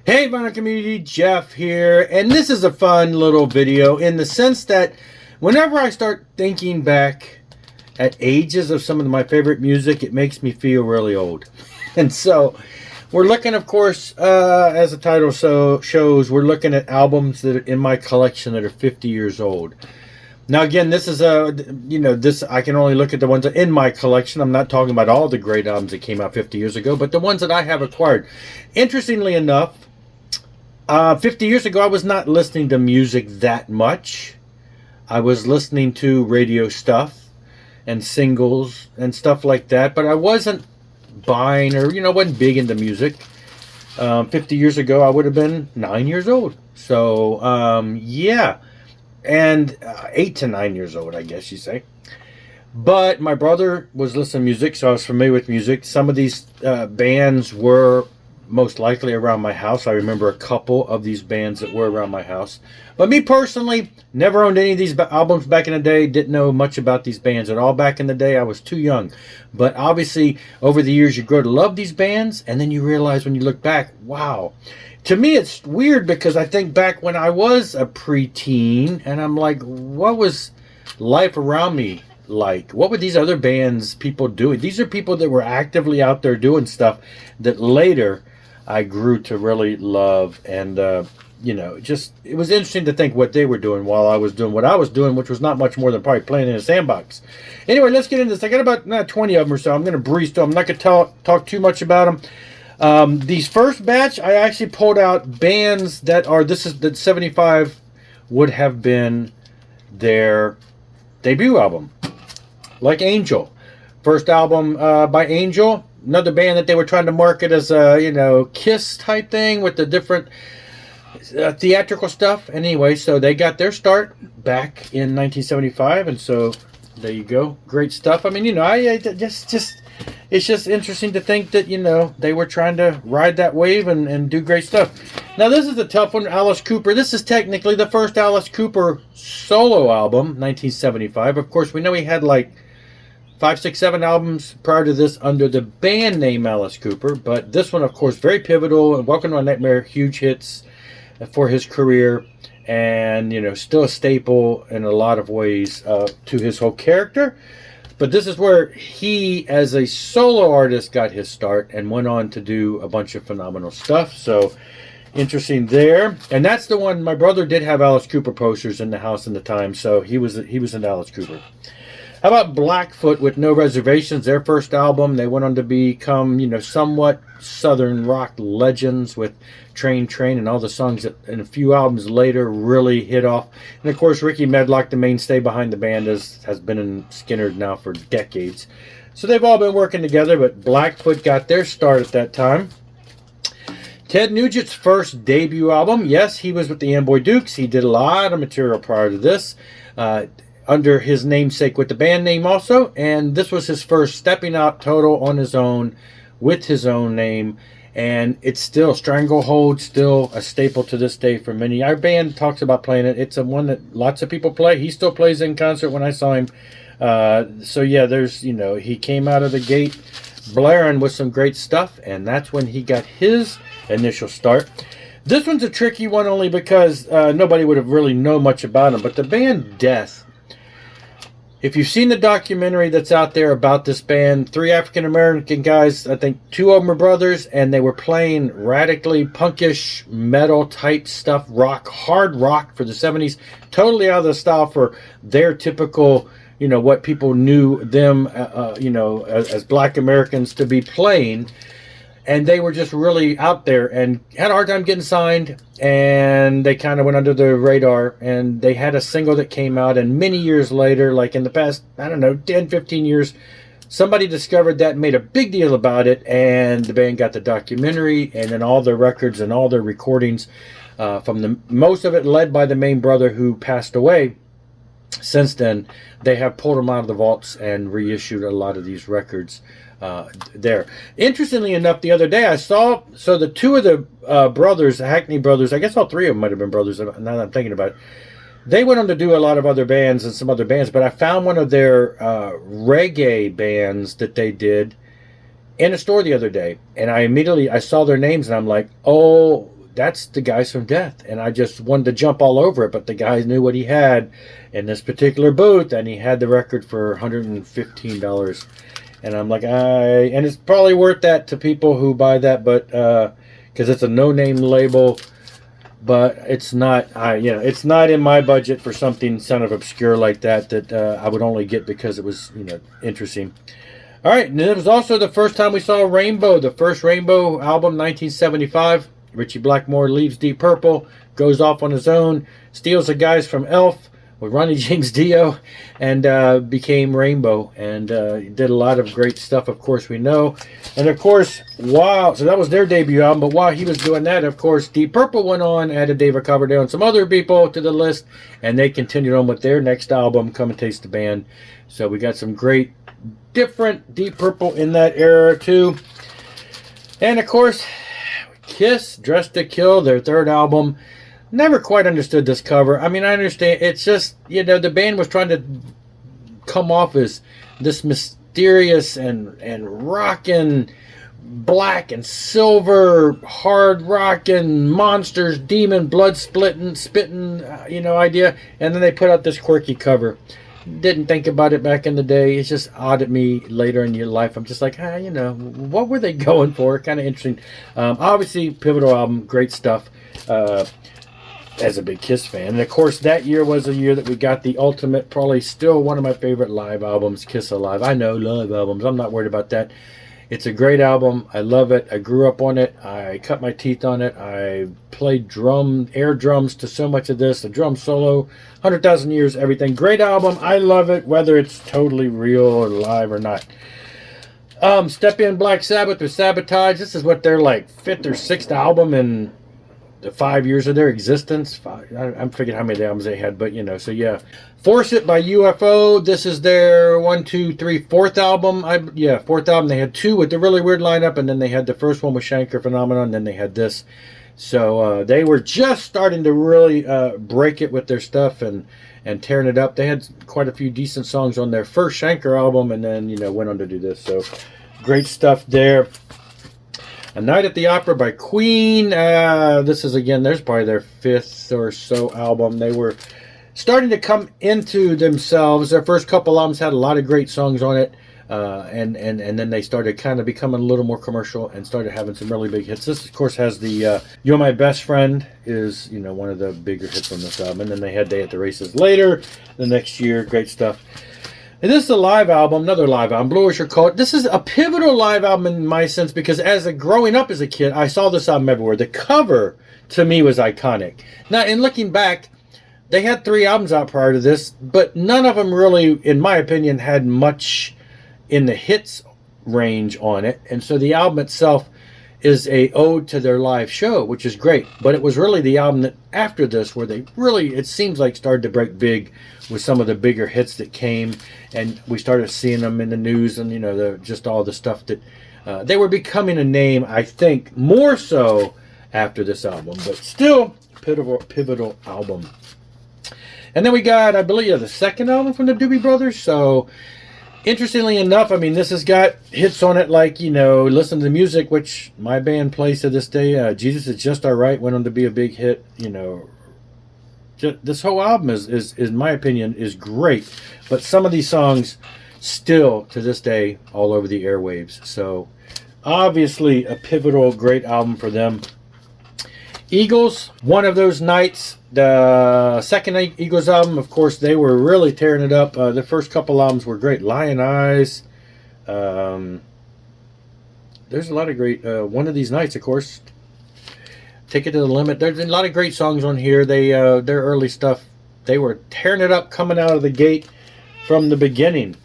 Hey vinyl community, Jeff here, and this is a fun little video in the sense that whenever I start thinking back at ages of some of my favorite music, it makes me feel really old. And so we're looking, of course, as the title shows, we're looking at albums that are in my collection that are 50 years old. Now again, this is I can only look at the ones in my collection. I'm not talking about all the great albums that came out 50 years ago, but the ones that I have acquired. Interestingly enough, 50 years ago, I was not listening to music that much. I was listening to radio stuff and singles and stuff like that, but I wasn't buying or, wasn't big into music. 50 years ago, I would have been 9 years old. So, yeah. And 8 to 9 years old, I guess you say. But my brother was listening to music, so I was familiar with music. Some of these bands were most likely around my house. I remember a couple of these bands that were around my house. But me personally, never owned any of these albums back in the day. Didn't know much about these bands at all back in the day. I was too young. But obviously, over the years, you grow to love these bands. And then you realize when you look back, wow. To me, it's weird because I think back when I was a preteen. And I'm like, what was life around me like? What were these other bands people doing? These are people that were actively out there doing stuff that later I grew to really love, and it was interesting to think what they were doing while I was doing what I was doing, which was not much more than probably playing in a sandbox. Anyway, let's get into this. I got about 20 of them or so. I'm going to breeze through them. I'm not going to talk too much about them. These first batch, I actually pulled out bands that 75 would have been their debut album, like Angel. First album by Angel. Another band that they were trying to market as a, Kiss type thing with the different theatrical stuff. Anyway, so they got their start back in 1975, and so there you go. Great stuff. I mean, it's just interesting to think that, they were trying to ride that wave and do great stuff. Now, this is a tough one, Alice Cooper. This is technically the first Alice Cooper solo album, 1975. Of course, we know he had like 5, 6, 7 albums prior to this under the band name Alice Cooper. But this one, of course, very pivotal. And Welcome to My Nightmare, huge hits for his career. And, still a staple in a lot of ways to his whole character. But this is where he, as a solo artist, got his start and went on to do a bunch of phenomenal stuff. So, interesting there. And that's the one, my brother did have Alice Cooper posters in the house in the time. So, he was an Alice Cooper. How about Blackfoot with No Reservations? Their first album. They went on to become, somewhat southern rock legends with Train and all the songs that in a few albums later really hit off. And of course, Ricky Medlock, the mainstay behind the band, has been in Skynyrd now for decades. So they've all been working together, but Blackfoot got their start at that time. Ted Nugent's first debut album. Yes, he was with the Amboy Dukes. He did a lot of material prior to this. Under his namesake with the band name also, and this was his first stepping out total on his own with his own name, and it's still Stranglehold, still a staple to this day for many. Our band talks about playing it. It's a one that lots of people play. He still plays in concert when I saw him. So yeah, there's he came out of the gate blaring with some great stuff, and that's when he got his initial start. This one's a tricky one only because nobody would have really known much about him, but the band Death. If you've seen the documentary that's out there about this band, 3 African-American guys, I think 2 of them are brothers, and they were playing radically punkish metal type stuff, hard rock for the 70s, totally out of the style for their typical, what people knew them, as black Americans to be playing. And they were just really out there and had a hard time getting signed, and they kind of went under the radar, and they had a single that came out, and many years later, like in the past, 10, 15 years, somebody discovered that and made a big deal about it, and the band got the documentary, and then all their records and all their recordings, most of it led by the main brother who passed away. Since then, they have pulled them out of the vaults and reissued a lot of these records there. Interestingly enough, the other day I saw, the 2 of the brothers, the Hackney brothers, I guess all 3 of them might have been brothers now that I'm thinking about it. They went on to do a lot of other bands and some other bands, but I found one of their reggae bands that they did in a store the other day, and I saw their names, and I'm like, oh, that's the Guys from Death. And I just wanted to jump all over it, but the guy knew what he had in this particular booth, and he had the record for $115. And I'm like, and it's probably worth that to people who buy that, but because it's a no-name label, but it's not, it's not in my budget for something kind of obscure like that I would only get because it was, interesting. All right, and it was also the first time we saw Rainbow, the first Rainbow album, 1975. Richie Blackmore leaves Deep Purple, goes off on his own, steals the guys from Elf with Ronnie James Dio, and became Rainbow, and did a lot of great stuff, of course, we know. And, of course, so that was their debut album, but while he was doing that, of course, Deep Purple went on, added David Coverdale and some other people to the list, and they continued on with their next album, Come and Taste the Band. So we got some great different Deep Purple in that era too. And of course, Kiss, Dressed to Kill, their third album. Never quite understood this cover. I mean, I understand, it's just, the band was trying to come off as this mysterious and rockin', black and silver, hard rockin', monsters, demon, blood spitting, idea. And then they put out this quirky cover. Didn't think about it back in the day. It's just odd at me later in your life. I'm just like, what were they going for? Kind of interesting. Obviously, pivotal album, great stuff. As a big Kiss fan. And of course, that year was a year that we got the ultimate, probably still one of my favorite live albums, Kiss Alive. I know, live albums. I'm not worried about that. It's a great album. I love it. I grew up on it. I cut my teeth on it. I played air drums to so much of this. The drum solo, 100,000 Years, everything. Great album. I love it, whether it's totally real or live or not. Step In, Black Sabbath with Sabotage. This is what their fifth or sixth album in the 5 years of their existence. I'm forgetting how many albums they had, but so yeah. Force It by UFO. This is their fourth album. Fourth album. They had two with the really weird lineup, and then they had the first one with Shanker Phenomenon, and then they had this. So they were just starting to really break it with their stuff and tearing it up. They had quite a few decent songs on their first Shanker album, and then went on to do this. So great stuff there. A Night at the Opera by Queen. This is, again, there's probably their fifth or so album. They were starting to come into themselves. Their first couple albums had a lot of great songs on it. And then they started kind of becoming a little more commercial and started having some really big hits. This, of course, has the You're My Best Friend is, one of the bigger hits on this album. And then they had Day at the Races later, the next year. Great stuff. And this is a live album, another live album, Blue Oyster Cult. This is a pivotal live album in my sense because growing up as a kid, I saw this album everywhere. The cover, to me, was iconic. Now, in looking back, they had 3 albums out prior to this, but none of them really, in my opinion, had much in the hits range on it. And so the album itself is a ode to their live show, which is great. But it was really the album that after this where they really, it seems like, started to break big with some of the bigger hits that came, and we started seeing them in the news and just all the stuff that they were becoming a name, I think, more so after this album, but still pivotal album. And then we got, I believe, the second album from the Doobie Brothers. So interestingly enough, I mean, this has got hits on it like, Listen to the Music, which my band plays to this day. Jesus Is Just Alright went on to be a big hit. This whole album is, in my opinion, is great. But some of these songs still, to this day, all over the airwaves. So, obviously, a pivotal, great album for them. Eagles, One of Those Nights. The second Eagles album, of course, they were really tearing it up. The first couple albums were great. Lion Eyes. There's a lot of great... One of These Nights, of course. Take It to the Limit. There's a lot of great songs on here. Their early stuff, they were tearing it up coming out of the gate from the beginning.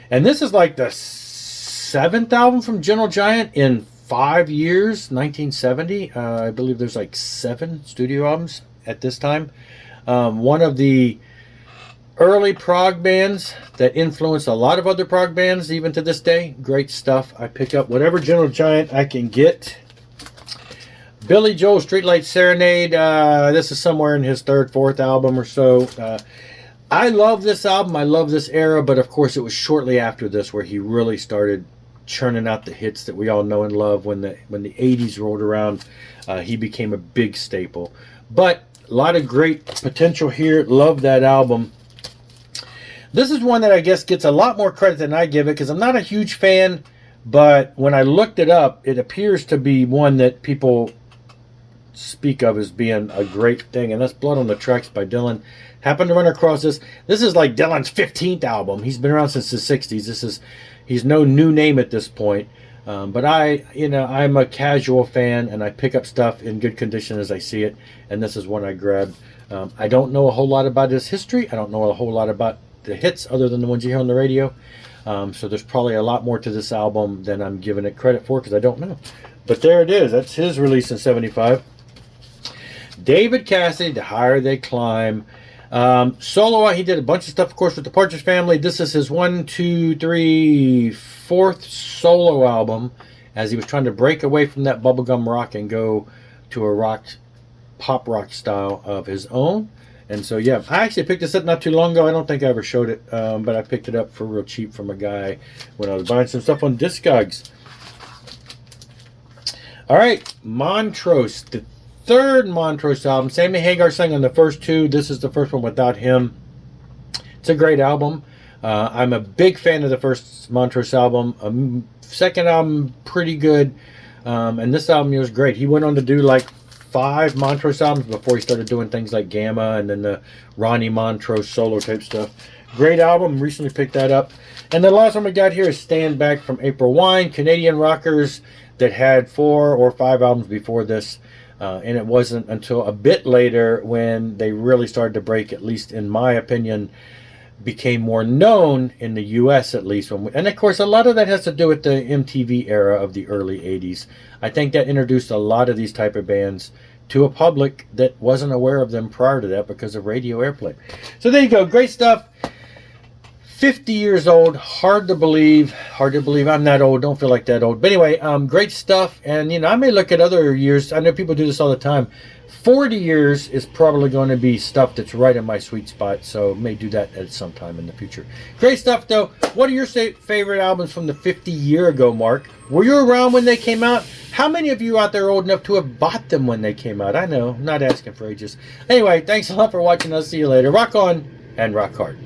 And this is like the 7th album from Gentle Giant in 5 years, 1970. I believe there's like 7 studio albums at this time. One of the early prog bands that influenced a lot of other prog bands, even to this day. Great stuff. I pick up whatever Gentle Giant I can get. Billy Joel, Streetlight Serenade. This is somewhere in his 3rd, 4th album or so. I love this album. I love this era, but of course it was shortly after this where he really started churning out the hits that we all know and love. When the 80s rolled around, he became a big staple. But a lot of great potential here. Love that album. This is one that I guess gets a lot more credit than I give it, because I'm not a huge fan, but when I looked it up, it appears to be one that people speak of as being a great thing, and that's Blood on the Tracks by Dylan. Happened to run across this. This is like Dylan's 15th album. He's been around since the 60s. He's no new name at this point. But I'm a casual fan, and I pick up stuff in good condition as I see it, and this is one I grabbed. I don't know a whole lot about his history. I don't know a whole lot about the hits other than the ones you hear on the radio. So there's probably a lot more to this album than I'm giving it credit for, because I don't know. But there it is. That's his release in '75. David Cassidy, The Higher They Climb. Solo, he did a bunch of stuff, of course, with the Partridge Family. This is his 4th solo album, as he was trying to break away from that bubblegum rock and go to a pop rock style of his own. And so, yeah, I actually picked this up not too long ago. I don't think I ever showed it, but I picked it up for real cheap from a guy when I was buying some stuff on Discogs. All right, Montrose, the 3rd Montrose album. Sammy Hagar sang on the first 2. This is the first one without him. It's a great album. I'm a big fan of the first Montrose album. Second album, pretty good. And this album was great. He went on to do like 5 Montrose albums before he started doing things like Gamma and then the Ronnie Montrose solo type stuff. Great album. Recently picked that up. And the last one we got here is Stand Back from April Wine. Canadian rockers that had 4 or 5 albums before this. And it wasn't until a bit later when they really started to break, at least in my opinion, became more known in the U.S. at least. And of course, a lot of that has to do with the MTV era of the early 80s. I think that introduced a lot of these type of bands to a public that wasn't aware of them prior to that because of radio airplay. So there you go. Great stuff. 50 years old. Hard to believe. Hard to believe I'm that old. Don't feel like that old. But anyway, great stuff. And, I may look at other years. I know people do this all the time. 40 years is probably going to be stuff that's right in my sweet spot. So may do that at some time in the future. Great stuff, though. What are your favorite albums from the 50-year-ago mark? Were you around when they came out? How many of you out there are old enough to have bought them when they came out? I know. I'm not asking for ages. Anyway, thanks a lot for watching. I'll see you later. Rock on and rock hard.